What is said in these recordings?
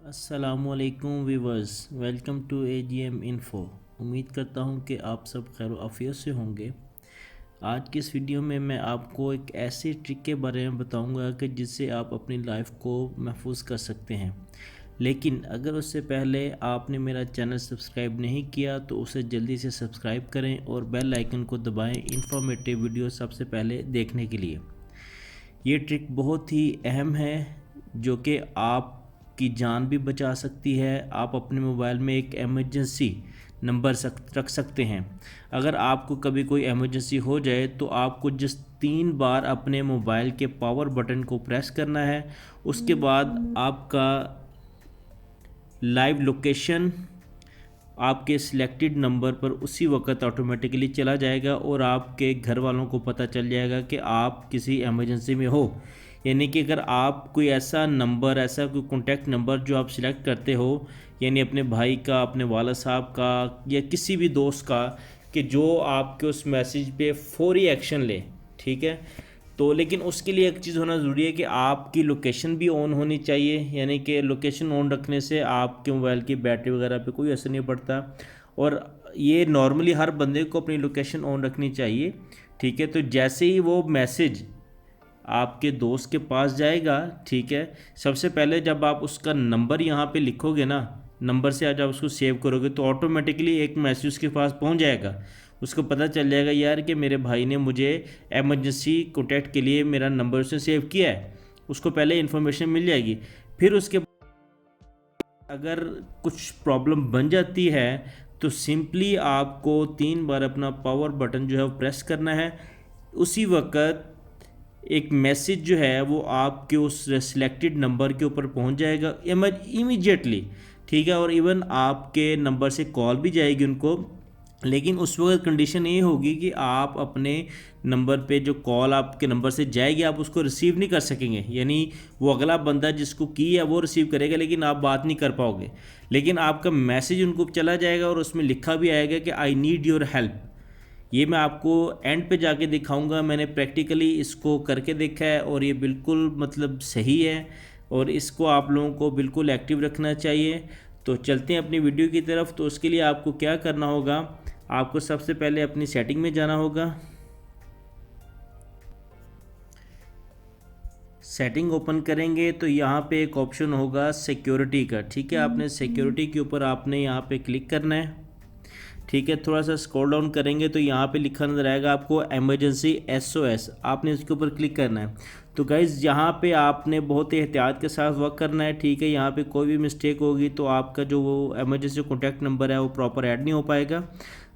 अस्सलामुअलैकुम viewers, welcome to AGM info. उम्मीद करता हूँ कि आप सब खैर आफियत से होंगे। आज की इस वीडियो में मैं आपको एक ऐसी ट्रिक के बारे में बताऊँगा कि जिससे आप अपनी लाइफ को महफूज कर सकते हैं। लेकिन अगर उससे पहले आपने मेरा चैनल सब्सक्राइब नहीं किया तो उसे जल्दी से सब्सक्राइब करें और बेल आइकन को दबाएं इन्फॉर्मेटिव वीडियो सबसे पहले देखने के लिए। ये ट्रिक बहुत ही अहम है जो कि आपकी जान भी बचा सकती है। आप अपने मोबाइल में एक एमरजेंसी नंबर रख सकते हैं। अगर आपको कभी कोई इमरजेंसी हो जाए तो आपको जिस 3 बार अपने मोबाइल के पावर बटन को प्रेस करना है, उसके बाद आपका लाइव लोकेशन आपके सिलेक्टेड नंबर पर उसी वक्त ऑटोमेटिकली चला जाएगा और आपके घर वालों को पता चल जाएगा कि आप किसी इमरजेंसी में हो। यानी कि अगर आप कोई ऐसा नंबर, ऐसा कोई कॉन्टैक्ट नंबर जो आप सिलेक्ट करते हो, यानी अपने भाई का, अपने वाला साहब का या किसी भी दोस्त का, कि जो आपके उस मैसेज पे फौरी एक्शन ले, ठीक है। तो लेकिन उसके लिए एक चीज़ होना ज़रूरी है कि आपकी लोकेशन भी ऑन होनी चाहिए। यानी कि लोकेशन ऑन रखने से आपके मोबाइल की बैटरी वगैरह पे कोई असर नहीं पड़ता। और ये नॉर्मली हर बंदे को अपनी लोकेशन ऑन रखनी चाहिए, ठीक है। तो जैसे ही वो मैसेज आपके दोस्त के पास जाएगा, ठीक है, सबसे पहले जब आप उसका नंबर यहाँ पे लिखोगे ना, नंबर से आज आप उसको सेव करोगे तो ऑटोमेटिकली एक मैसेज उसके पास पहुँच जाएगा। उसको पता चल जाएगा यार कि मेरे भाई ने मुझे एमरजेंसी कॉन्टैक्ट के लिए मेरा नंबर उसने सेव किया है। उसको पहले इन्फॉर्मेशन मिल जाएगी। फिर उसके अगर कुछ प्रॉब्लम बन जाती है तो सिंपली आपको 3 बार अपना पावर बटन जो है वो प्रेस करना है। उसी वक्त एक मैसेज जो है वो आपके उस सिलेक्टेड नंबर के ऊपर पहुंच जाएगा इमीडिएटली, ठीक है। और इवन आपके नंबर से कॉल भी जाएगी उनको। लेकिन उस वक्त कंडीशन ये होगी कि आप अपने नंबर पे जो कॉल आपके नंबर से जाएगी आप उसको रिसीव नहीं कर सकेंगे। यानी वो अगला बंदा जिसको की है वो रिसीव करेगा लेकिन आप बात नहीं कर पाओगे। लेकिन आपका मैसेज उनको चला जाएगा और उसमें लिखा भी आएगा कि आई नीड योर हेल्प। ये मैं आपको एंड पे जाके दिखाऊंगा। मैंने प्रैक्टिकली इसको करके देखा है और ये बिल्कुल मतलब सही है और इसको आप लोगों को बिल्कुल एक्टिव रखना चाहिए। तो चलते हैं अपनी वीडियो की तरफ। तो उसके लिए आपको क्या करना होगा, आपको सबसे पहले अपनी सेटिंग में जाना होगा। सेटिंग ओपन करेंगे तो यहाँ पे एक ऑप्शन होगा सिक्योरिटी का, ठीक है। आपने सिक्योरिटी के ऊपर आपने यहाँ पे क्लिक करना है, ठीक है। थोड़ा सा स्क्रॉल डाउन करेंगे तो यहाँ पे लिखा नजर आएगा आपको इमरजेंसी SOS। आपने इसके ऊपर क्लिक करना है। तो गाइज़ यहाँ पे आपने बहुत ही एहतियात के साथ वर्क करना है, ठीक है। यहाँ पे कोई भी मिस्टेक होगी तो आपका जो वो इमरजेंसी कॉन्टैक्ट नंबर है वो प्रॉपर ऐड नहीं हो पाएगा।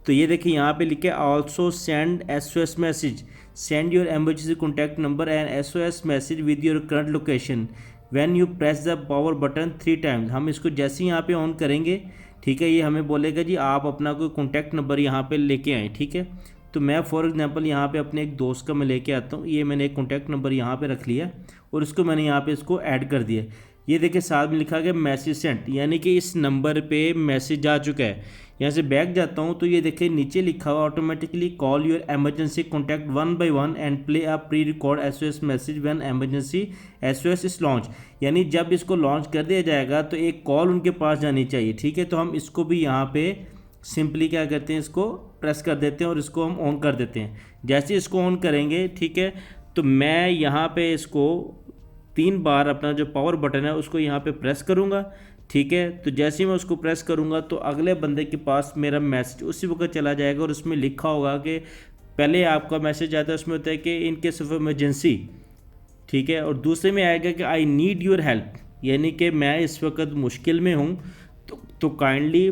तो ये देखिए यहाँ पे लिखे also send SOS message, send your emergency contact number and SOS message with your current location when you press the power button 3 times. हम इसको जैसे ही यहाँ पे ऑन करेंगे, ठीक है, ये हमें बोलेगा जी आप अपना कोई कॉन्टैक्ट नंबर यहाँ पे लेके आएँ, ठीक है। तो मैं फॉर एग्जांपल यहाँ पे अपने एक दोस्त का मैं लेके आता हूँ। ये मैंने एक कॉन्टैक्ट नंबर यहाँ पे रख लिया और इसको मैंने यहाँ पे इसको ऐड कर दिया। ये देखिए साथ में लिखा गया मैसेज सेंट, यानी कि इस नंबर पे मैसेज आ चुका है। यहाँ से बैक जाता हूँ तो ये देखिए नीचे लिखा हुआ automatically call your emergency contact 1 by 1 and play a pre record SOS message when emergency SOS इस लॉन्च। यानी जब इसको लॉन्च कर दिया जाएगा तो एक कॉल उनके पास जानी चाहिए, ठीक है। तो हम इसको भी यहाँ पे सिंपली क्या करते हैं, इसको प्रेस कर देते हैं और इसको हम ऑन कर देते हैं। जैसे इसको ऑन करेंगे, ठीक है, तो मैं यहाँ पे इसको 3 बार अपना जो पावर बटन है उसको यहाँ पे प्रेस करूँगा, ठीक है। तो जैसे ही मैं उसको प्रेस करूँगा तो अगले बंदे के पास मेरा मैसेज उसी वक्त चला जाएगा और उसमें लिखा होगा कि पहले आपका मैसेज आता है उसमें होता है कि इन केस ऑफ इमरजेंसी, ठीक है। और दूसरे में आएगा कि आई नीड योर हेल्प, यानी कि मैं इस वक्त मुश्किल में हूँ तो काइंडली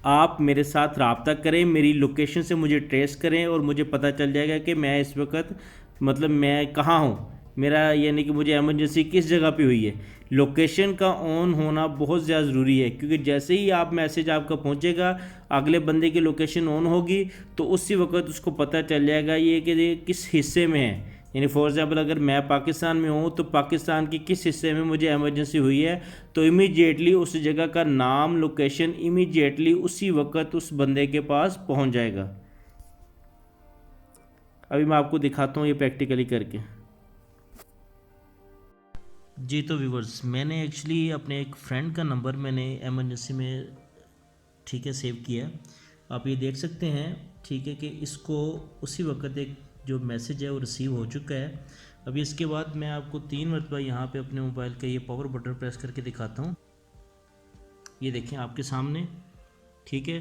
आप मेरे साथ रब्ता करें, मेरी लोकेशन से मुझे ट्रेस करें और मुझे पता चल जाएगा कि मैं इस वक्त मतलब मैं कहाँ हूँ, मेरा यानी कि मुझे इमरजेंसी किस जगह पे हुई है। लोकेशन का ऑन होना बहुत ज़्यादा ज़रूरी है क्योंकि जैसे ही आप मैसेज आपका पहुँचेगा अगले बंदे की लोकेशन ऑन होगी तो उसी वक्त उसको पता चल जाएगा ये कि ये किस हिस्से में है। यानी फॉर एग्जांपल अगर मैं पाकिस्तान में हूँ तो पाकिस्तान के किस हिस्से में मुझे इमरजेंसी हुई है, तो इमीडिएटली उस जगह का नाम, लोकेशन इमीडिएटली उसी वक्त उस बंदे के पास पहुँच जाएगा। अभी मैं आपको दिखाता हूँ ये प्रैक्टिकली करके। जी तो व्यूवर्स, मैंने एक्चुअली अपने एक फ्रेंड का नंबर मैंने एमरजेंसी में ठीक है सेव किया। आप ये देख सकते हैं ठीक है कि इसको उसी वक्त एक जो मैसेज है वो रिसीव हो चुका है। अभी इसके बाद मैं आपको 3 मरतबा यहाँ पे अपने मोबाइल का ये पावर बटन प्रेस करके दिखाता हूँ। ये देखें आपके सामने, ठीक है,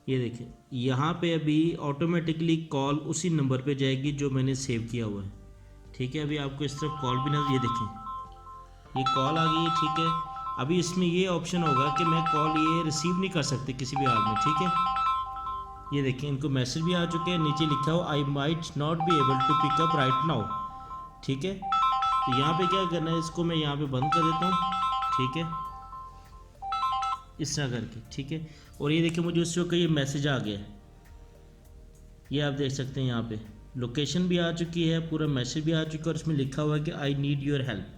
ये देखें यहाँ पे अभी ऑटोमेटिकली कॉल उसी नंबर पे जाएगी जो मैंने सेव किया हुआ है। ठीक है, अभी आपको इस तरफ कॉल भी नजर, ये देखें ये कॉल आ गई है। ठीक है, अभी इसमें ये ऑप्शन होगा कि मैं कॉल ये रिसीव नहीं कर सकते किसी भी हाल में। ठीक है, ये देखें इनको मैसेज भी आ चुके हैं, नीचे लिखा हो I might not be able to pick up right now. ठीक है, तो यहाँ पे क्या करना है, इसको मैं यहाँ पे बंद कर देता हूँ। ठीक है, इस तरह करके। ठीक है, और ये देखिए मुझे उस वक्त ये मैसेज आ गया, ये आप देख सकते हैं यहाँ पे लोकेशन भी आ चुकी है, पूरा मैसेज भी आ चुका है और इसमें लिखा हुआ है कि आई नीड योर हेल्प।